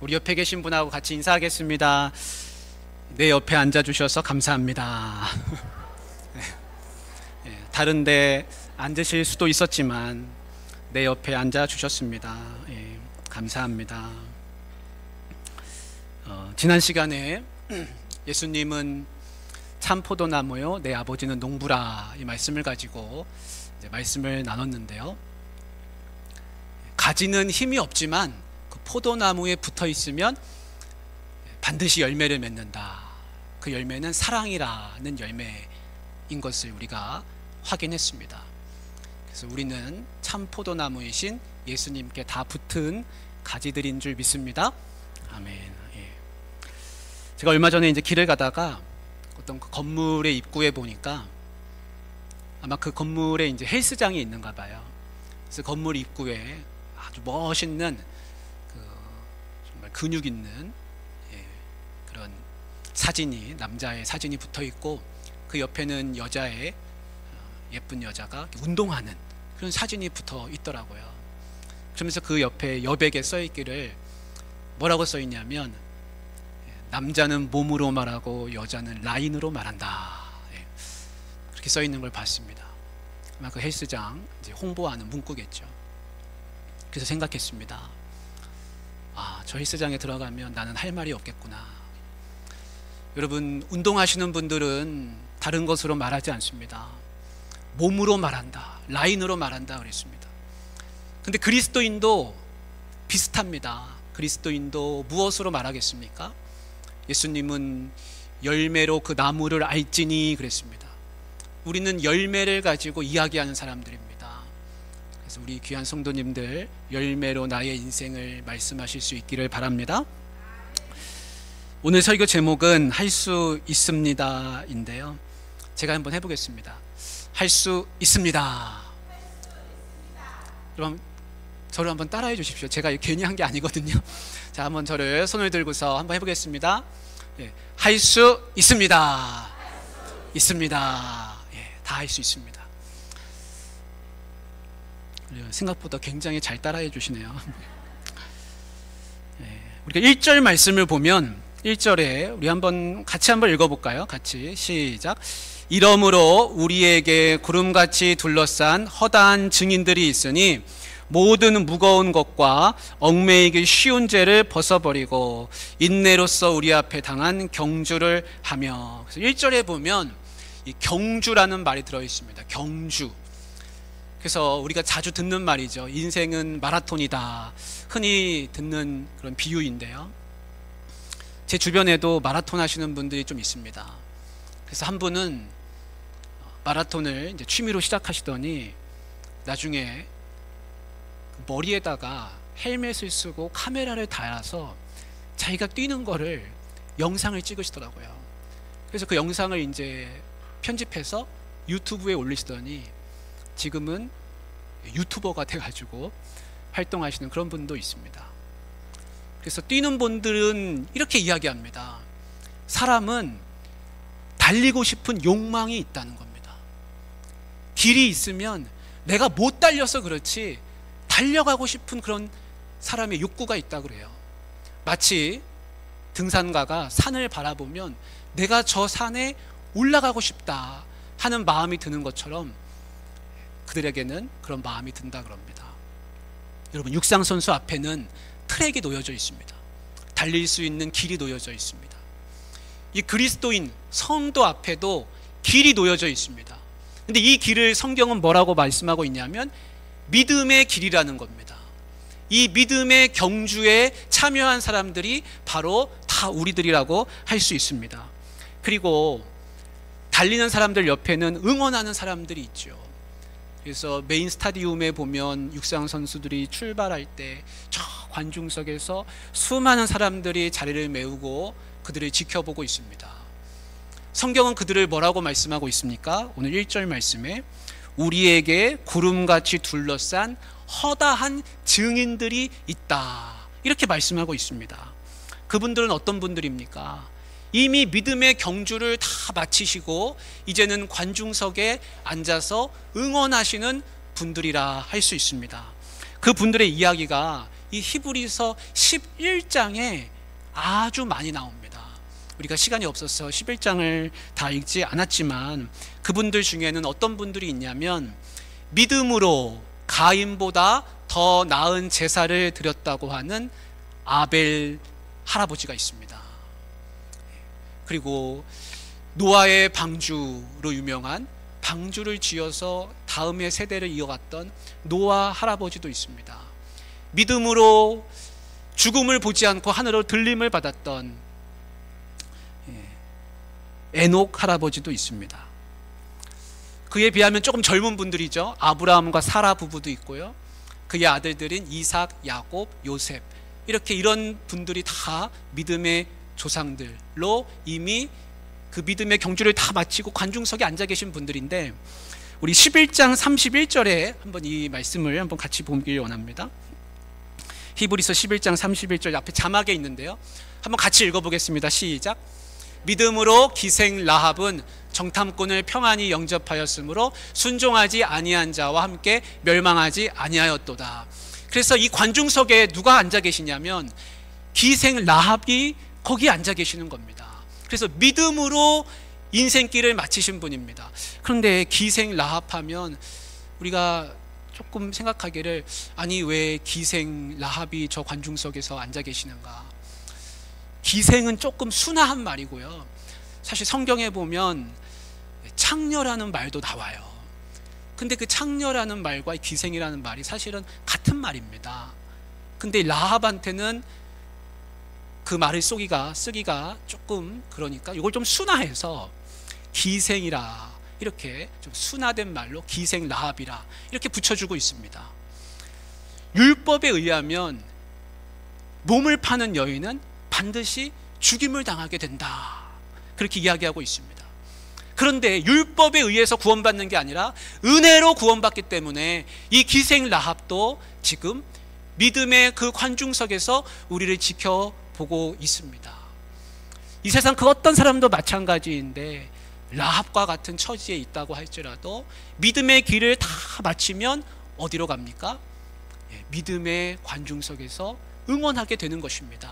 우리 옆에 계신 분하고 같이 인사하겠습니다. 내 옆에 앉아주셔서 감사합니다. 다른데 앉으실 수도 있었지만 내 옆에 앉아주셨습니다. 감사합니다. 지난 시간에 예수님은 참 포도나무요 내 아버지는 농부라 이 말씀을 가지고 이제 말씀을 나눴는데요, 가지는 힘이 없지만 그 포도나무에 붙어 있으면 반드시 열매를 맺는다. 그 열매는 사랑이라는 열매인 것을 우리가 확인했습니다. 그래서 우리는 참 포도나무이신 예수님께 다 붙은 가지들인 줄 믿습니다. 아멘. 제가 얼마 전에 이제 길을 가다가 어떤 그 건물의 입구에 보니까 아마 그 건물에 이제 헬스장이 있는가 봐요. 그래서 건물 입구에 아주 멋있는 정말 근육 있는 그런 사진이, 남자의 사진이 붙어 있고, 그 옆에는 여자의 예쁜 여자가 운동하는 그런 사진이 붙어 있더라고요. 그러면서 그 옆에 여백에 써 있기를 뭐라고 써 있냐면, 남자는 몸으로 말하고 여자는 라인으로 말한다. 그렇게 써 있는 걸 봤습니다. 아마 그 헬스장 이제 홍보하는 문구겠죠. 그래서 생각했습니다. 저 헬스장에 들어가면 나는 할 말이 없겠구나. 여러분, 운동하시는 분들은 다른 것으로 말하지 않습니다. 몸으로 말한다, 라인으로 말한다 그랬습니다. 근데 그리스도인도 비슷합니다. 그리스도인도 무엇으로 말하겠습니까? 예수님은 열매로 그 나무를 알지니 그랬습니다. 우리는 열매를 가지고 이야기하는 사람들입니다. 그래서 우리 귀한 성도님들, 열매로 나의 인생을 말씀하실 수 있기를 바랍니다. 오늘 설교 제목은 할 수 있습니다 인데요, 제가 한번 해보겠습니다. 할 수 있습니다. 그럼 저를 한번 따라해 주십시오. 제가 괜히 한 게 아니거든요. 자, 한번 저를 손을 들고서 한번 해보겠습니다. 할 수 있습니다. 있습니다. 다 할 수 있습니다. 생각보다 굉장히 잘 따라해 주시네요. 우리가 1절 말씀을 보면 1절에 우리 같이 한번 읽어볼까요? 같이 시작. 이러므로 우리에게 구름같이 둘러싼 허다한 증인들이 있으니 모든 무거운 것과 얽매이기 쉬운 죄를 벗어버리고 인내로써 우리 앞에 당한 경주를 하며. 그래서 1절에 보면 이 경주라는 말이 들어있습니다. 경주. 그래서 우리가 자주 듣는 말이죠. 인생은 마라톤이다. 흔히 듣는 그런 비유인데요, 제 주변에도 마라톤 하시는 분들이 좀 있습니다. 그래서 한 분은 마라톤을 이제 취미로 시작하시더니 나중에 머리에다가 헬멧을 쓰고 카메라를 달아서 자기가 뛰는 거를 영상을 찍으시더라고요. 그래서 그 영상을 이제 편집해서 유튜브에 올리시더니 지금은 유튜버가 돼가지고 활동하시는 그런 분도 있습니다. 그래서 뛰는 분들은 이렇게 이야기합니다. 사람은 달리고 싶은 욕망이 있다는 겁니다. 길이 있으면 내가 못 달려서 그렇지 달려가고 싶은 그런 사람의 욕구가 있다고 그래요. 마치 등산가가 산을 바라보면 내가 저 산에 올라가고 싶다 하는 마음이 드는 것처럼 그들에게는 그런 마음이 든다 그럽니다. 여러분, 육상선수 앞에는 트랙이 놓여져 있습니다. 달릴 수 있는 길이 놓여져 있습니다. 이 그리스도인 성도 앞에도 길이 놓여져 있습니다. 근데 이 길을 성경은 뭐라고 말씀하고 있냐면 믿음의 길이라는 겁니다. 이 믿음의 경주에 참여한 사람들이 바로 다 우리들이라고 할 수 있습니다. 그리고 달리는 사람들 옆에는 응원하는 사람들이 있죠. 그래서 메인 스타디움에 보면 육상 선수들이 출발할 때 저 관중석에서 수많은 사람들이 자리를 메우고 그들을 지켜보고 있습니다. 성경은 그들을 뭐라고 말씀하고 있습니까? 오늘 1절 말씀에 우리에게 구름같이 둘러싼 허다한 증인들이 있다, 이렇게 말씀하고 있습니다. 그분들은 어떤 분들입니까? 이미 믿음의 경주를 다 마치시고 이제는 관중석에 앉아서 응원하시는 분들이라 할 수 있습니다. 그 분들의 이야기가 이 히브리서 11장에 아주 많이 나옵니다. 우리가 시간이 없어서 11장을 다 읽지 않았지만 그분들 중에는 어떤 분들이 있냐면 믿음으로 가인보다 더 나은 제사를 드렸다고 하는 아벨 할아버지가 있습니다. 그리고 노아의 방주로 유명한 방주를 지어서 다음의 세대를 이어갔던 노아 할아버지도 있습니다. 믿음으로 죽음을 보지 않고 하늘로 들림을 받았던 에녹 할아버지도 있습니다. 그에 비하면 조금 젊은 분들이죠. 아브라함과 사라 부부도 있고요. 그의 아들들인 이삭, 야곱, 요셉, 이렇게 이런 분들이 다 믿음의 조상들로 이미 그 믿음의 경주를 다 마치고 관중석에 앉아 계신 분들인데, 우리 11장 31절에 한번 이 말씀을 한번 같이 보길 원합니다. 히브리서 11장 31절 앞에 자막에 있는데요, 한번 같이 읽어보겠습니다. 시작. 믿음으로 기생 라합은 정탐꾼을 평안히 영접하였으므로 순종하지 아니한 자와 함께 멸망하지 아니하였도다. 그래서 이 관중석에 누가 앉아 계시냐면 기생 라합이 거기 앉아 계시는 겁니다. 그래서 믿음으로 인생길을 마치신 분입니다. 그런데 기생 라합하면 우리가 조금 생각하기를, 아니 왜 기생 라합이 저 관중석에서 앉아 계시는가. 기생은 조금 순화한 말이고요, 사실 성경에 보면 창녀라는 말도 나와요. 근데 그 창녀라는 말과 기생이라는 말이 사실은 같은 말입니다. 근데 라합한테는 그 말을 쓰기가 조금, 그러니까 이걸 좀 순화해서 기생이라, 이렇게 좀 순화된 말로 기생 라합이라 이렇게 붙여주고 있습니다. 율법에 의하면 몸을 파는 여인은 반드시 죽임을 당하게 된다, 그렇게 이야기하고 있습니다. 그런데 율법에 의해서 구원받는 게 아니라 은혜로 구원받기 때문에 이 기생 라합도 지금 믿음의 그 관중석에서 우리를 지켜보고 있습니다. 이 세상 그 어떤 사람도 마찬가지인데 라합과 같은 처지에 있다고 할지라도 믿음의 길을 다 마치면 어디로 갑니까? 믿음의 관중석에서 응원하게 되는 것입니다.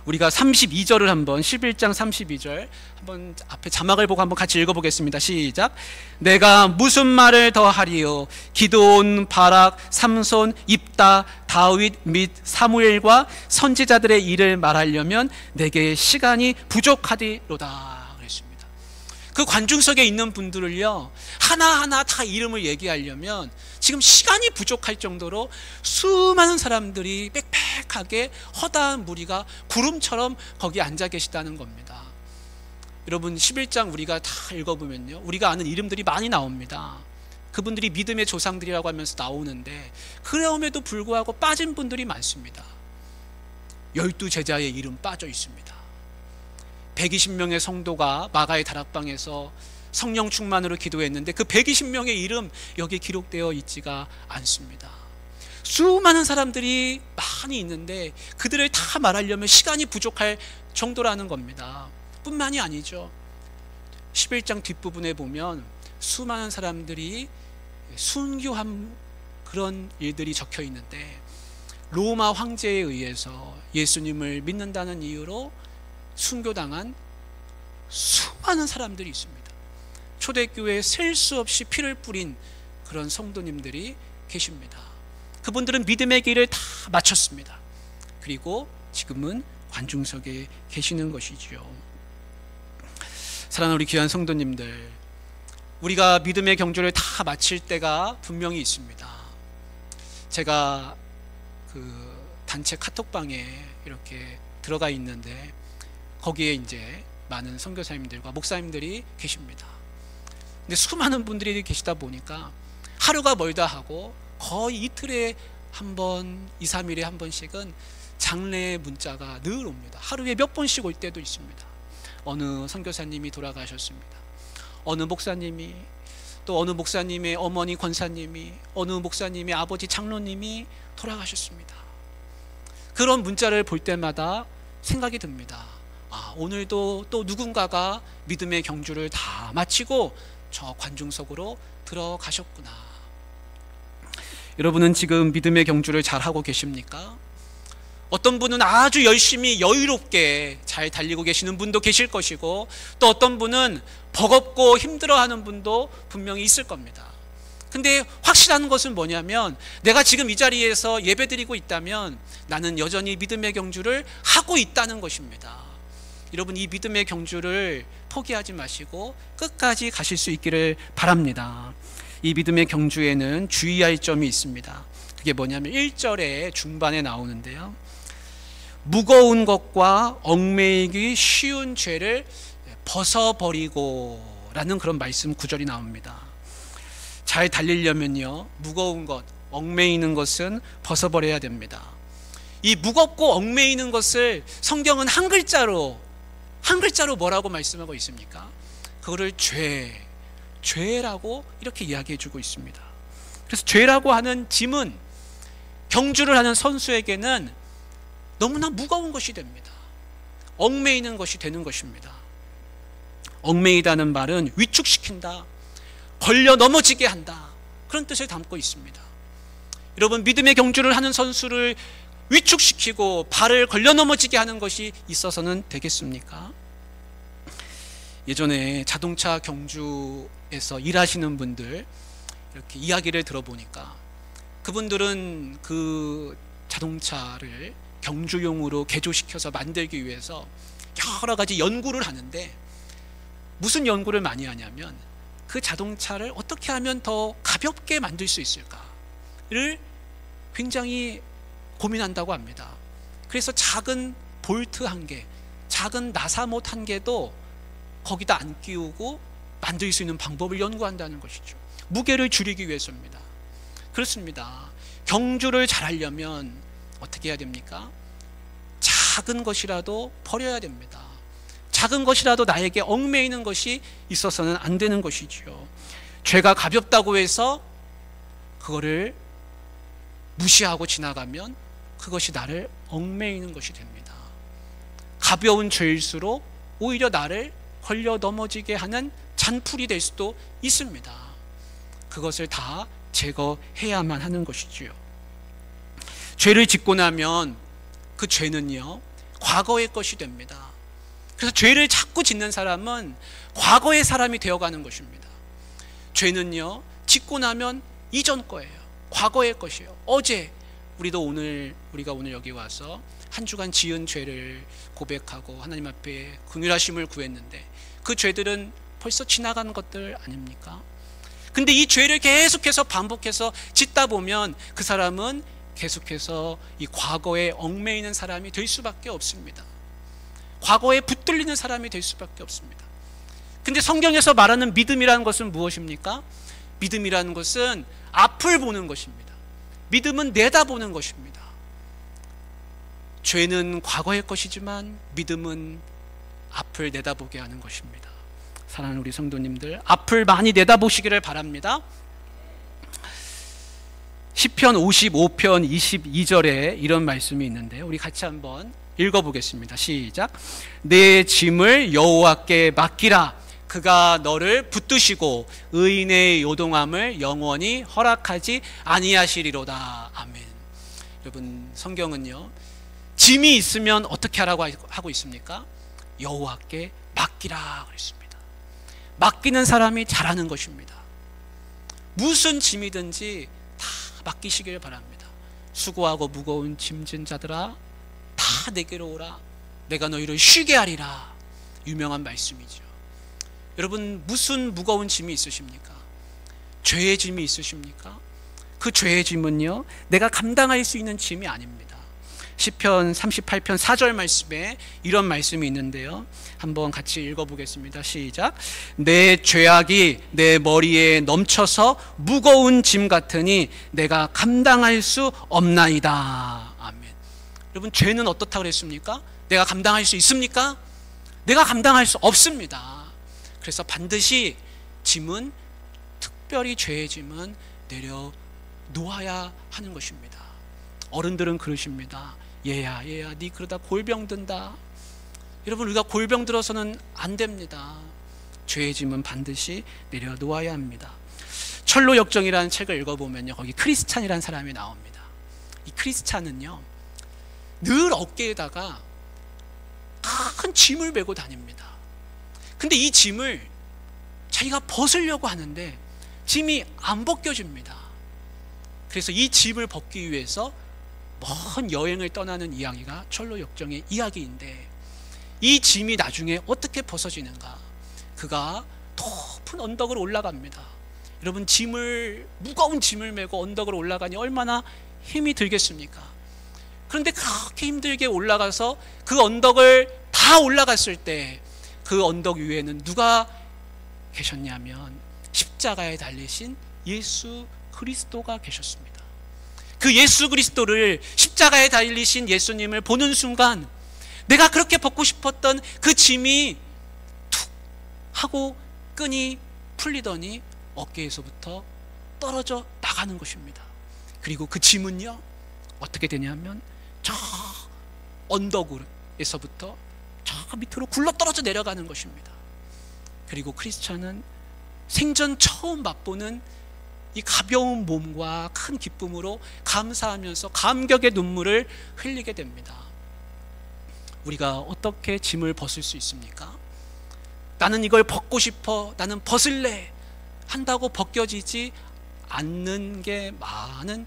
우리가 32절을 한번, 11장 32절 한번 앞에 자막을 보고 한번 같이 읽어보겠습니다. 시작. 내가 무슨 말을 더 하리요? 기드온, 바락, 삼손, 입다, 다윗 및 사무엘과 선지자들의 일을 말하려면 내게 시간이 부족하리로다. 그랬습니다. 그 관중석에 있는 분들을요, 하나하나 다 이름을 얘기하려면 지금 시간이 부족할 정도로 수많은 사람들이 빽빽하게 허다한 무리가 구름처럼 거기 앉아 계시다는 겁니다. 여러분, 11장 우리가 다 읽어보면요, 우리가 아는 이름들이 많이 나옵니다. 그분들이 믿음의 조상들이라고 하면서 나오는데 그럼에도 불구하고 빠진 분들이 많습니다. 12제자의 이름 빠져 있습니다. 120명의 성도가 마가의 다락방에서 성령 충만으로 기도했는데 그 120명의 이름 여기에 기록되어 있지가 않습니다. 수많은 사람들이 많이 있는데 그들을 다 말하려면 시간이 부족할 정도라는 겁니다. 뿐만이 아니죠. 11장 뒷부분에 보면 수많은 사람들이 순교한 그런 일들이 적혀 있는데, 로마 황제에 의해서 예수님을 믿는다는 이유로 순교당한 수많은 사람들이 있습니다. 초대교회에 셀 수 없이 피를 뿌린 그런 성도님들이 계십니다. 그분들은 믿음의 길을 다 마쳤습니다. 그리고 지금은 관중석에 계시는 것이지요. 사랑하는 우리 귀한 성도님들, 우리가 믿음의 경주를 다 마칠 때가 분명히 있습니다. 제가 그 단체 카톡방에 이렇게 들어가 있는데 거기에 이제 많은 선교사님들과 목사님들이 계십니다. 근데 수많은 분들이 계시다 보니까 하루가 멀다 하고 거의 이틀에 한 번, 2, 3일에 한 번씩은 장례 문자가 늘 옵니다. 하루에 몇 번씩 올 때도 있습니다. 어느 선교사님이 돌아가셨습니다. 어느 목사님이, 또 어느 목사님의 어머니 권사님이, 어느 목사님의 아버지 장로님이 돌아가셨습니다. 그런 문자를 볼 때마다 생각이 듭니다. 아, 오늘도 또 누군가가 믿음의 경주를 다 마치고 저 관중석으로 들어가셨구나. 여러분은 지금 믿음의 경주를 잘 하고 계십니까? 어떤 분은 아주 열심히 여유롭게 잘 달리고 계시는 분도 계실 것이고, 또 어떤 분은 버겁고 힘들어하는 분도 분명히 있을 겁니다. 근데 확실한 것은 뭐냐면, 내가 지금 이 자리에서 예배드리고 있다면 나는 여전히 믿음의 경주를 하고 있다는 것입니다. 여러분, 이 믿음의 경주를 포기하지 마시고 끝까지 가실 수 있기를 바랍니다. 이 믿음의 경주에는 주의할 점이 있습니다. 그게 뭐냐면 1절의 중반에 나오는데요, 무거운 것과 얽매이기 쉬운 죄를 벗어버리고 라는 그런 말씀 구절이 나옵니다. 잘 달리려면요, 무거운 것, 얽매이는 것은 벗어버려야 됩니다. 이 무겁고 얽매이는 것을 성경은 한 글자로 뭐라고 말씀하고 있습니까? 그거를 죄라고 이렇게 이야기해 주고 있습니다. 그래서 죄라고 하는 짐은 경주를 하는 선수에게는 너무나 무거운 것이 됩니다. 얽매이는 것이 되는 것입니다. 얽매이다는 말은 위축시킨다, 걸려 넘어지게 한다, 그런 뜻을 담고 있습니다. 여러분, 믿음의 경주를 하는 선수를 위축시키고 발을 걸려 넘어지게 하는 것이 있어서는 되겠습니까? 예전에 자동차 경주에서 일하시는 분들 이렇게 이야기를 들어보니까, 그분들은 그 자동차를 경주용으로 개조시켜서 만들기 위해서 여러 가지 연구를 하는데, 무슨 연구를 많이 하냐면 그 자동차를 어떻게 하면 더 가볍게 만들 수 있을까를 굉장히 고민한다고 합니다. 그래서 작은 볼트 한 개, 작은 나사못 한 개도 거기다 안 끼우고 만들 수 있는 방법을 연구한다는 것이죠. 무게를 줄이기 위해서입니다. 그렇습니다. 경주를 잘하려면 어떻게 해야 됩니까? 작은 것이라도 버려야 됩니다. 작은 것이라도 나에게 얽매이는 것이 있어서는 안 되는 것이지요. 죄가 가볍다고 해서 그거를 무시하고 지나가면 그것이 나를 얽매이는 것이 됩니다. 가벼운 죄일수록 오히려 나를 걸려 넘어지게 하는 잔풀이 될 수도 있습니다. 그것을 다 제거해야만 하는 것이지요. 죄를 짓고 나면 그 죄는요, 과거의 것이 됩니다. 그래서 죄를 자꾸 짓는 사람은 과거의 사람이 되어가는 것입니다. 죄는요, 짓고 나면 이전 거예요. 과거의 것이에요. 어제 우리가 오늘 여기 와서 한 주간 지은 죄를 고백하고 하나님 앞에 긍휼하심을 구했는데, 그 죄들은 벌써 지나간 것들 아닙니까? 근데 이 죄를 계속해서 반복해서 짓다 보면 그 사람은 계속해서 이 과거에 얽매이는 사람이 될 수밖에 없습니다. 과거에 붙들리는 사람이 될 수밖에 없습니다. 근데 성경에서 말하는 믿음이라는 것은 무엇입니까? 믿음이라는 것은 앞을 보는 것입니다. 믿음은 내다보는 것입니다. 죄는 과거의 것이지만 믿음은 앞을 내다보게 하는 것입니다. 사랑하는 우리 성도님들, 앞을 많이 내다보시기를 바랍니다. 시편 55편 22절에 이런 말씀이 있는데요, 우리 같이 한번 읽어보겠습니다. 시작. 내 짐을 여호와께 맡기라. 그가 너를 붙드시고 의인의 요동함을 영원히 허락하지 아니하시리로다. 아멘. 여러분, 성경은요, 짐이 있으면 어떻게 하라고 하고 있습니까? 여호와께 맡기라 그랬습니다. 맡기는 사람이 잘하는 것입니다. 무슨 짐이든지 다 맡기시길 바랍니다. 수고하고 무거운 짐진 자들아, 다 내게로 오라. 내가 너희를 쉬게 하리라. 유명한 말씀이죠. 여러분, 무슨 무거운 짐이 있으십니까? 죄의 짐이 있으십니까? 그 죄의 짐은요, 내가 감당할 수 있는 짐이 아닙니다. 시편 38편 4절 말씀에 이런 말씀이 있는데요, 한번 같이 읽어보겠습니다. 시작. 내 죄악이 내 머리에 넘쳐서 무거운 짐 같으니 내가 감당할 수 없나이다. 아멘. 여러분, 죄는 어떻다 그랬습니까? 내가 감당할 수 있습니까? 내가 감당할 수 없습니다. 그래서 반드시 짐은, 특별히 죄의 짐은 내려놓아야 하는 것입니다. 어른들은 그러십니다. 얘야 네 그러다 골병 든다. 여러분, 우리가 골병 들어서는 안 됩니다. 죄의 짐은 반드시 내려놓아야 합니다. 철로 역정이라는 책을 읽어보면요, 거기 크리스찬이라는 사람이 나옵니다. 이 크리스찬은요, 늘 어깨에다가 큰 짐을 메고 다닙니다. 근데 이 짐을 자기가 벗으려고 하는데 짐이 안 벗겨집니다. 그래서 이 짐을 벗기 위해서 먼 여행을 떠나는 이야기가 철로 역정의 이야기인데, 이 짐이 나중에 어떻게 벗어지는가? 그가 높은 언덕으로 올라갑니다. 여러분, 무거운 짐을 메고 언덕으로 올라가니 얼마나 힘이 들겠습니까? 그런데 그렇게 힘들게 올라가서 그 언덕을 다 올라갔을 때 그 언덕 위에는 누가 계셨냐면 십자가에 달리신 예수 그리스도가 계셨습니다. 그 예수 그리스도를, 십자가에 달리신 예수님을 보는 순간 내가 그렇게 벗고 싶었던 그 짐이 툭 하고 끈이 풀리더니 어깨에서부터 떨어져 나가는 것입니다. 그리고 그 짐은요, 어떻게 되냐면 저 언덕에서부터 저 밑으로 굴러떨어져 내려가는 것입니다. 그리고 크리스찬은 생전 처음 맛보는 이 가벼운 몸과 큰 기쁨으로 감사하면서 감격의 눈물을 흘리게 됩니다. 우리가 어떻게 짐을 벗을 수 있습니까? 나는 이걸 벗고 싶어, 나는 벗을래 한다고 벗겨지지 않는 게 많은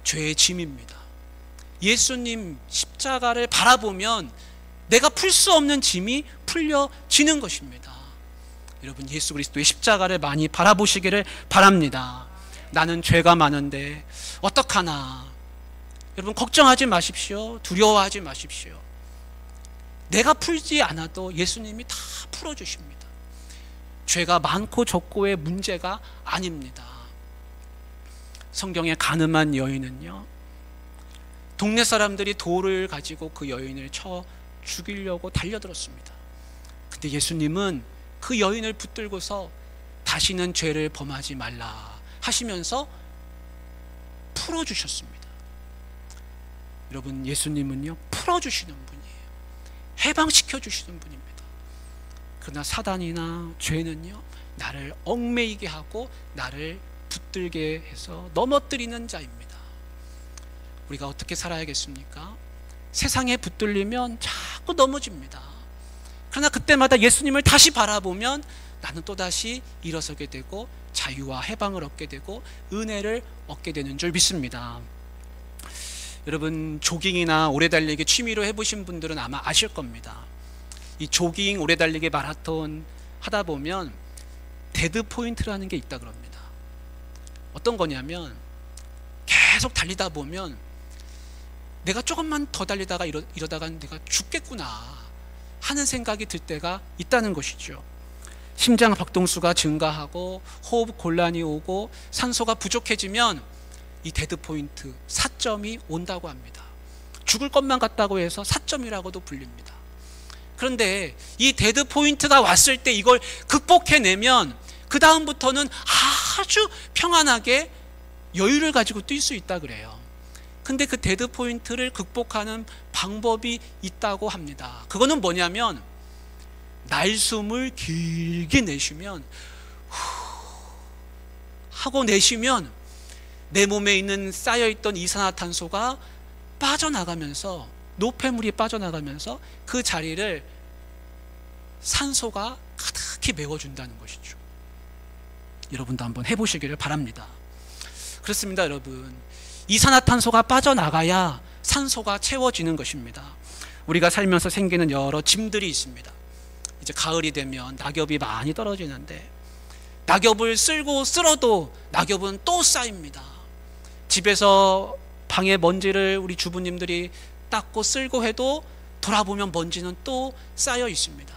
죄의 짐입니다. 예수님 십자가를 바라보면 내가 풀 수 없는 짐이 풀려지는 것입니다. 여러분, 예수 그리스도의 십자가를 많이 바라보시기를 바랍니다. 나는 죄가 많은데 어떡하나? 여러분, 걱정하지 마십시오. 두려워하지 마십시오. 내가 풀지 않아도 예수님이 다 풀어주십니다. 죄가 많고 적고의 문제가 아닙니다. 성경의 가늠한 여인은요, 동네 사람들이 돌을 가지고 그 여인을 쳐 죽이려고 달려들었습니다. 근데 예수님은 그 여인을 붙들고서 다시는 죄를 범하지 말라 하시면서 풀어주셨습니다. 여러분, 예수님은요, 풀어주시는 분이에요. 해방시켜주시는 분입니다. 그러나 사단이나 죄는요, 나를 얽매이게 하고 나를 붙들게 해서 넘어뜨리는 자입니다. 우리가 어떻게 살아야겠습니까? 세상에 붙들리면 자꾸 넘어집니다. 그러나 그때마다 예수님을 다시 바라보면 나는 또다시 일어서게 되고 자유와 해방을 얻게 되고 은혜를 얻게 되는 줄 믿습니다. 여러분, 조깅이나 오래달리기 취미로 해보신 분들은 아마 아실 겁니다. 이 조깅, 오래달리기, 마라톤 하다 보면 데드 포인트라는 게 있다 그럽니다. 어떤 거냐면 계속 달리다 보면 내가 조금만 더 달리다가 이러다가 내가 죽겠구나 하는 생각이 들 때가 있다는 것이죠. 심장 박동수가 증가하고 호흡 곤란이 오고 산소가 부족해지면 이 데드 포인트 4점이 온다고 합니다. 죽을 것만 같다고 해서 4점이라고도 불립니다. 그런데 이 데드 포인트가 왔을 때 이걸 극복해내면 그 다음부터는 아주 평안하게 여유를 가지고 뛸 수 있다 그래요. 근데 그 데드 포인트를 극복하는 방법이 있다고 합니다. 그거는 뭐냐면 날숨을 길게 내쉬면 하고 내쉬면 내 몸에 있는 쌓여있던 이산화탄소가 빠져나가면서, 노폐물이 빠져나가면서 그 자리를 산소가 가득히 메워준다는 것이죠. 여러분도 한번 해보시기를 바랍니다. 그렇습니다. 여러분, 이산화탄소가 빠져나가야 산소가 채워지는 것입니다. 우리가 살면서 생기는 여러 짐들이 있습니다. 이제 가을이 되면 낙엽이 많이 떨어지는데 낙엽을 쓸고 쓸어도 낙엽은 또 쌓입니다. 집에서 방에 먼지를 우리 주부님들이 닦고 쓸고 해도 돌아보면 먼지는 또 쌓여 있습니다.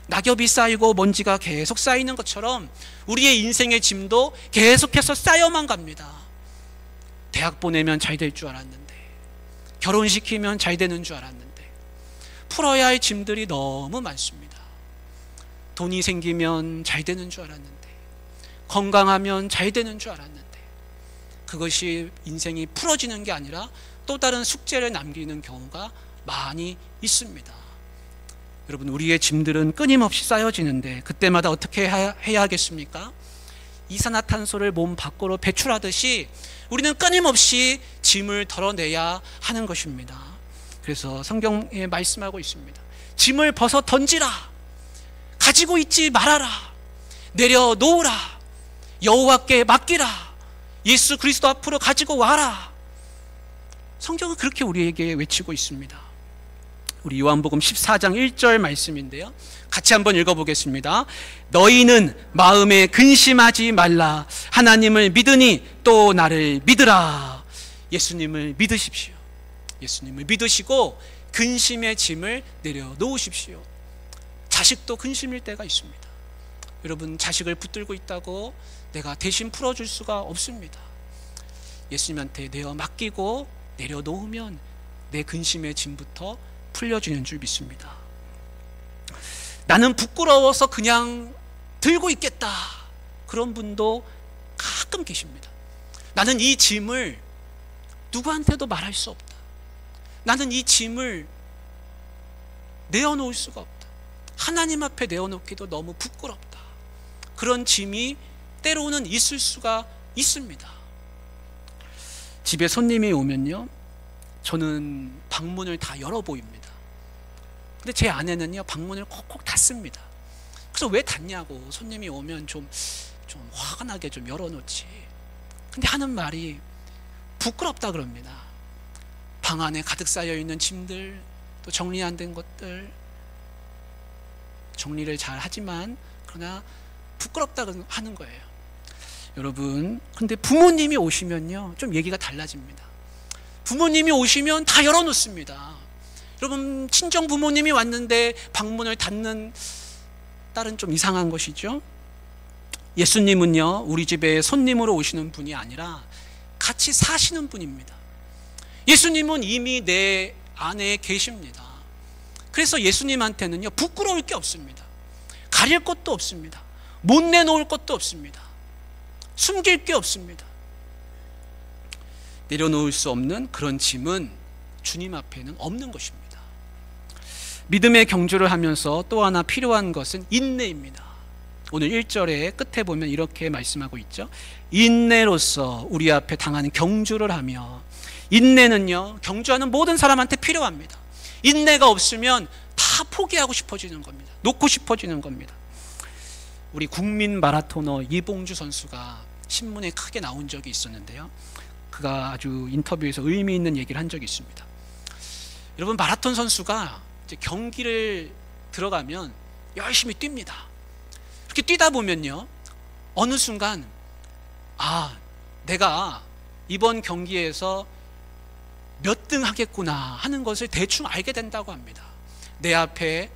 낙엽이 쌓이고 먼지가 계속 쌓이는 것처럼 우리의 인생의 짐도 계속해서 쌓여만 갑니다. 대학 보내면 잘 될 줄 알았는데, 결혼시키면 잘 되는 줄 알았는데 풀어야 할 짐들이 너무 많습니다. 돈이 생기면 잘 되는 줄 알았는데, 건강하면 잘 되는 줄 알았는데 그것이 인생이 풀어지는 게 아니라 또 다른 숙제를 남기는 경우가 많이 있습니다. 여러분, 우리의 짐들은 끊임없이 쌓여지는데 그때마다 어떻게 해야 하겠습니까? 이산화탄소를 몸 밖으로 배출하듯이 우리는 끊임없이 짐을 덜어내야 하는 것입니다. 그래서 성경에 말씀하고 있습니다. 짐을 벗어 던지라. 가지고 있지 말아라. 내려놓으라. 여호와께 맡기라. 예수 그리스도 앞으로 가지고 와라. 성경은 그렇게 우리에게 외치고 있습니다. 우리 요한복음 14장 1절 말씀인데요, 같이 한번 읽어보겠습니다. 너희는 마음에 근심하지 말라. 하나님을 믿으니 또 나를 믿으라. 예수님을 믿으십시오. 예수님을 믿으시고 근심의 짐을 내려놓으십시오. 자식도 근심일 때가 있습니다. 여러분, 자식을 붙들고 있다고 내가 대신 풀어줄 수가 없습니다. 예수님한테 내어 맡기고 내려놓으면 내 근심의 짐부터 풀려지는 줄 믿습니다. 나는 부끄러워서 그냥 들고 있겠다, 그런 분도 가끔 계십니다. 나는 이 짐을 누구한테도 말할 수 없다. 나는 이 짐을 내어놓을 수가 없다. 하나님 앞에 내어놓기도 너무 부끄럽다. 그런 짐이 때로는 있을 수가 있습니다. 집에 손님이 오면요, 저는 방문을 다 열어 보입니다. 근데 제 아내는요, 방문을 콕콕 닫습니다. 그래서 왜 닫냐고, 손님이 오면 좀 화가 나게 좀 열어놓지. 근데 하는 말이 부끄럽다 그럽니다. 방 안에 가득 쌓여 있는 짐들, 또 정리 안 된 것들, 정리를 잘 하지만 그러나 부끄럽다 하는 거예요. 여러분, 근데 부모님이 오시면요, 좀 얘기가 달라집니다. 부모님이 오시면 다 열어놓습니다. 여러분, 친정 부모님이 왔는데 방문을 닫는 딸은 좀 이상한 것이죠. 예수님은요, 우리 집에 손님으로 오시는 분이 아니라 같이 사시는 분입니다. 예수님은 이미 내 안에 계십니다. 그래서 예수님한테는요, 부끄러울 게 없습니다. 가릴 것도 없습니다. 못 내놓을 것도 없습니다. 숨길 게 없습니다. 내려놓을 수 없는 그런 짐은 주님 앞에는 없는 것입니다. 믿음의 경주를 하면서 또 하나 필요한 것은 인내입니다. 오늘 1절의 끝에 보면 이렇게 말씀하고 있죠. 인내로서 우리 앞에 당하는 경주를 하며, 인내는요, 경주하는 모든 사람한테 필요합니다. 인내가 없으면 다 포기하고 싶어지는 겁니다. 놓고 싶어지는 겁니다. 우리 국민 마라토너 이봉주 선수가 신문에 크게 나온 적이 있었는데요, 그가 아주 인터뷰에서 의미 있는 얘기를 한 적이 있습니다. 여러분, 마라톤 선수가 이제 경기를 들어가면 열심히 뜁니다. 이렇게 뛰다 보면요, 어느 순간 내가 이번 경기에서 몇 등 하겠구나 하는 것을 대충 알게 된다고 합니다. 내 앞에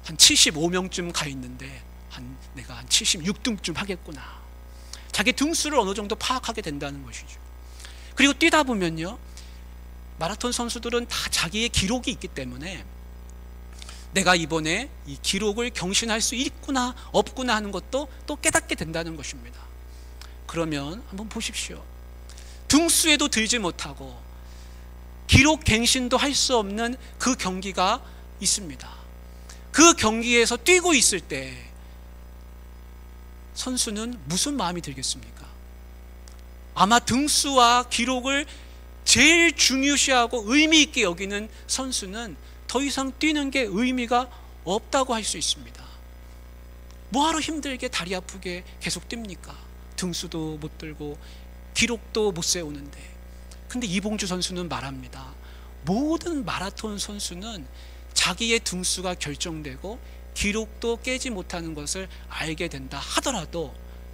한 75명쯤 가 있는데 내가 한 76등쯤 하겠구나. 자기 등수를 어느 정도 파악하게 된다는 것이죠. 그리고 뛰다 보면요, 마라톤 선수들은 다 자기의 기록이 있기 때문에 내가 이번에 이 기록을 경신할 수 있구나 없구나 하는 것도 또 깨닫게 된다는 것입니다. 그러면 한번 보십시오. 등수에도 들지 못하고 기록 갱신도 할 수 없는 그 경기가 있습니다. 그 경기에서 뛰고 있을 때 선수는 무슨 마음이 들겠습니까? 아마 등수와 기록을 제일 중요시하고 의미 있게 여기는 선수는 더 이상 뛰는 게 의미가 없다고 할 수 있습니다. 뭐하러 힘들게 다리 아프게 계속 뜁니까? 등수도 못 들고 기록도 못 세우는데. 근데 이봉주 선수는 말합니다. 모든 마라톤 선수는 자기의 등수가 결정되고 기록도 깨지 못하는 것을 알게 된다 하더라도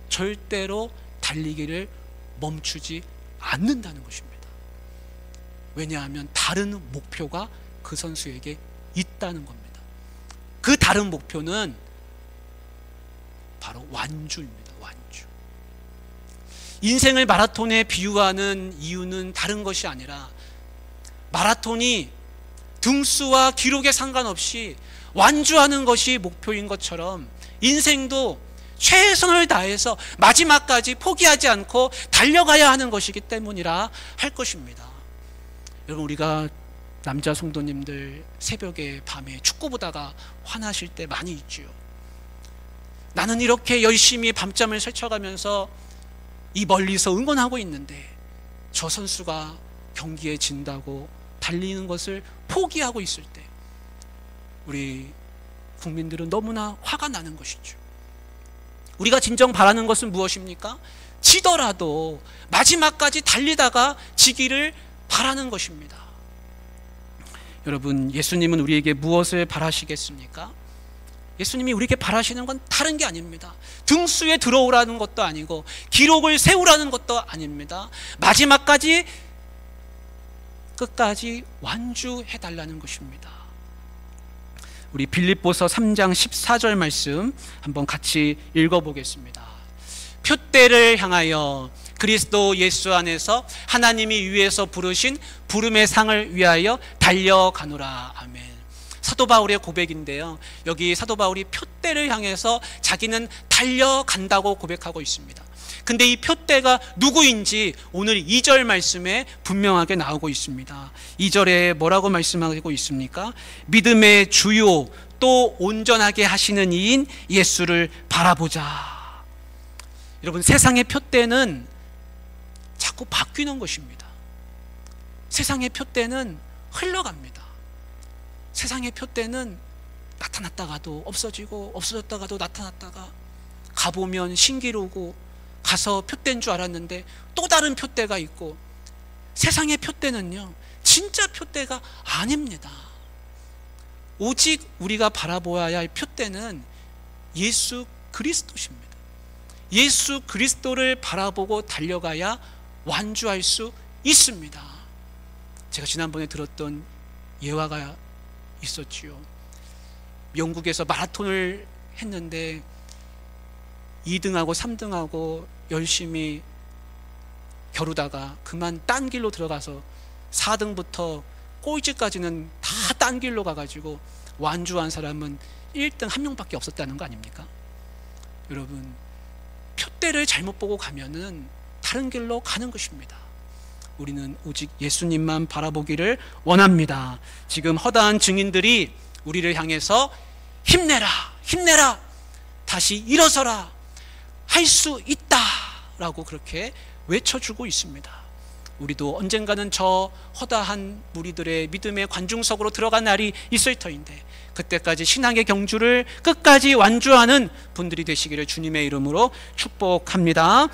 절대로 달리기를 멈추지 않는다는 것입니다. 왜냐하면 다른 목표가 그 선수에게 있다는 겁니다. 그 다른 목표는 바로 완주입니다. 완주. 인생을 마라톤에 비유하는 이유는 다른 것이 아니라 마라톤이 등수와 기록에 상관없이 완주하는 것이 목표인 것처럼 인생도 최선을 다해서 마지막까지 포기하지 않고 달려가야 하는 것이기 때문이라 할 것입니다. 여러분, 우리가 남자 성도님들 새벽에 밤에 축구 보다가 화나실 때 많이 있죠. 나는 이렇게 열심히 밤잠을 설쳐가면서 이 멀리서 응원하고 있는데 저 선수가 경기에 진다고 달리는 것을 포기하고 있을 때 우리 국민들은 너무나 화가 나는 것이죠. 우리가 진정 바라는 것은 무엇입니까? 지더라도 마지막까지 달리다가 지기를 바라는 것입니다. 여러분, 예수님은 우리에게 무엇을 바라시겠습니까? 예수님이 우리에게 바라시는 건 다른 게 아닙니다. 등수에 들어오라는 것도 아니고 기록을 세우라는 것도 아닙니다. 마지막까지 끝까지 완주해달라는 것입니다. 우리 빌립보서 3장 14절 말씀 한번 같이 읽어보겠습니다. 표대를 향하여 그리스도 예수 안에서 하나님이 위에서 부르신 부름의 상을 위하여 달려가노라. 아멘. 사도 바울의 고백인데요, 여기 사도 바울이 표대를 향해서 자기는 달려간다고 고백하고 있습니다. 근데 이 표대가 누구인지 오늘 2절 말씀에 분명하게 나오고 있습니다. 2절에 뭐라고 말씀하고 있습니까? 믿음의 주요 또 온전하게 하시는 이인 예수를 바라보자. 여러분, 세상의 표대는 자꾸 바뀌는 것입니다. 세상의 표대는 흘러갑니다. 세상의 표대는 나타났다가도 없어지고 없어졌다가도 나타났다가 가보면 신기루고 가서 표대인 줄 알았는데 또 다른 표대가 있고, 세상의 표대는요 진짜 표대가 아닙니다. 오직 우리가 바라보아야 할 표대는 예수 그리스도십니다. 예수 그리스도를 바라보고 달려가야 완주할 수 있습니다. 제가 지난번에 들었던 예화가 있었지요. 영국에서 마라톤을 했는데 2등하고 3등하고 열심히 겨루다가 그만 딴 길로 들어가서 4등부터 꼴찌까지는 다 딴 길로 가가지고 완주한 사람은 1등 한 명밖에 없었다는 거 아닙니까? 여러분, 표대를 잘못 보고 가면은 다른 길로 가는 것입니다. 우리는 오직 예수님만 바라보기를 원합니다. 지금 허다한 증인들이 우리를 향해서 힘내라, 힘내라, 다시 일어서라, 할 수 있다 라고 그렇게 외쳐주고 있습니다. 우리도 언젠가는 저 허다한 무리들의 믿음의 관중석으로 들어간 날이 있을 터인데, 그때까지 신앙의 경주를 끝까지 완주하는 분들이 되시기를 주님의 이름으로 축복합니다.